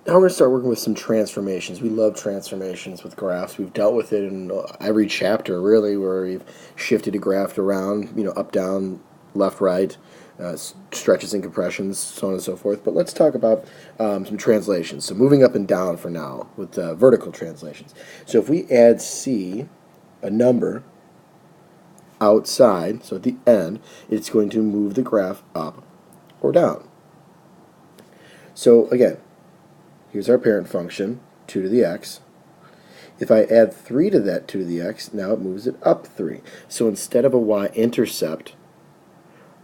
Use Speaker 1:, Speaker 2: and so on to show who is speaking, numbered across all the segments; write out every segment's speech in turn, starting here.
Speaker 1: Now we're going to start working with some transformations. We love transformations with graphs. We've dealt with it in every chapter, really, where we've shifted a graph around, up, down, left, right, stretches and compressions, so on and so forth. But let's talk about some translations. So moving up and down for now with vertical translations. So if we add C, a number, outside, so at the end, it's going to move the graph up or down. So again, here's our parent function, 2 to the x. If I add 3 to that 2 to the x, now it moves it up 3. So instead of a y-intercept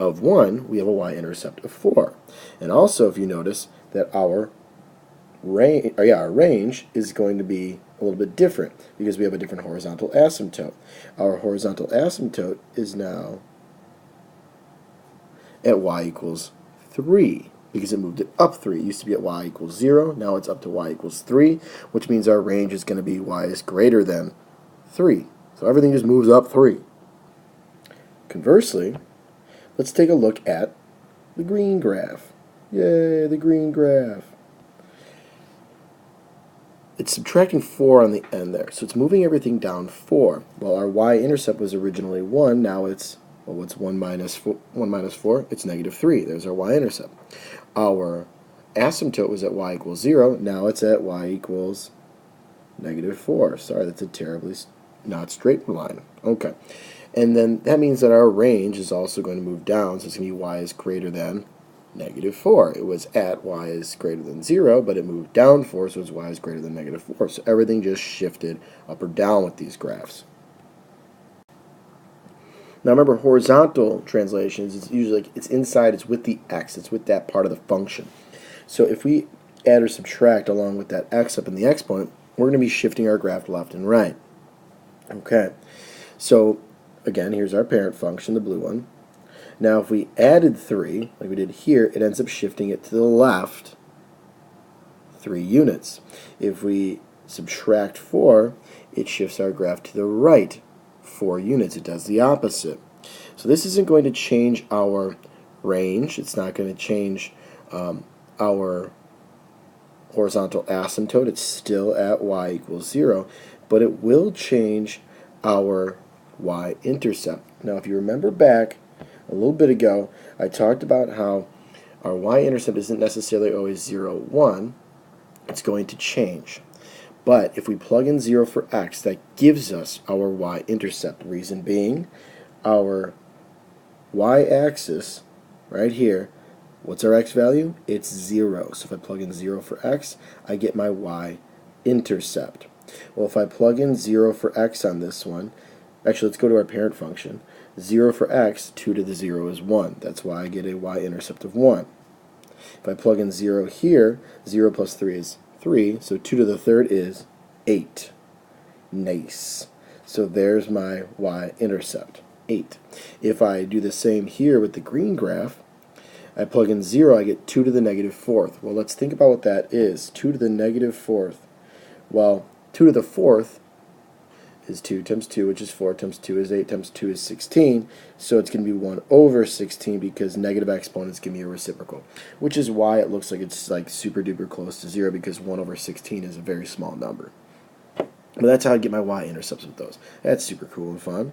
Speaker 1: of 1, we have a y-intercept of 4. And also, if you notice, that our range is going to be a little bit different because we have a different horizontal asymptote. Our horizontal asymptote is now at y equals 3. Because it moved it up 3. It used to be at y equals 0. Now it's up to y equals 3, which means our range is going to be y is greater than 3. So everything just moves up 3. Conversely, let's take a look at the green graph. Yay, the green graph. It's subtracting 4 on the end there. So it's moving everything down 4. Well, our y-intercept was originally 1. Now it's, well, what's 1 minus 4? 1 minus 4? It's negative 3. There's our y-intercept. Our asymptote was at y equals 0. Now it's at y equals negative 4. Sorry, that's a terribly not straight line. Okay. And then that means that our range is also going to move down, so it's going to be y is greater than negative 4. It was at y is greater than 0, but it moved down 4, so it's y is greater than negative 4. So everything just shifted up or down with these graphs. Now remember, horizontal translations, it's usually like it's inside, it's with the x, it's with that part of the function. So if we add or subtract along with that x up in the exponent, we're going to be shifting our graph left and right. Okay, so again, here's our parent function, the blue one. Now if we added 3, like we did here, it ends up shifting it to the left 3 units. If we subtract 4, it shifts our graph to the right 4 units. It does the opposite. So this isn't going to change our range. It's not going to change our horizontal asymptote. It's still at y equals 0, but it will change our y-intercept. Now if you remember back a little bit ago, I talked about how our y-intercept isn't necessarily always 0, 1. It's going to change. But if we plug in 0 for x, that gives us our y-intercept. Reason being, our y-axis right here, what's our x value? It's 0. So if I plug in 0 for x, I get my y-intercept. Well, if I plug in 0 for x on this one, actually let's go to our parent function. 0 for x, 2 to the 0 is 1. That's why I get a y-intercept of 1. If I plug in 0 here, 0 plus 3 is 3, so 2 to the third is 8. Nice. So there's my y-intercept, 8. If I do the same here with the green graph, I plug in 0, I get 2 to the negative 4th. Well, let's think about what that is. 2 to the negative 4th. Well, 2 to the 4th is 2 times 2, which is 4 times 2 is 8 times 2 is 16. So it's going to be 1 over 16 because negative exponents give me a reciprocal, which is why it looks like it's like super duper close to 0 because 1 over 16 is a very small number. But that's how I get my y-intercepts with those. That's super cool and fun.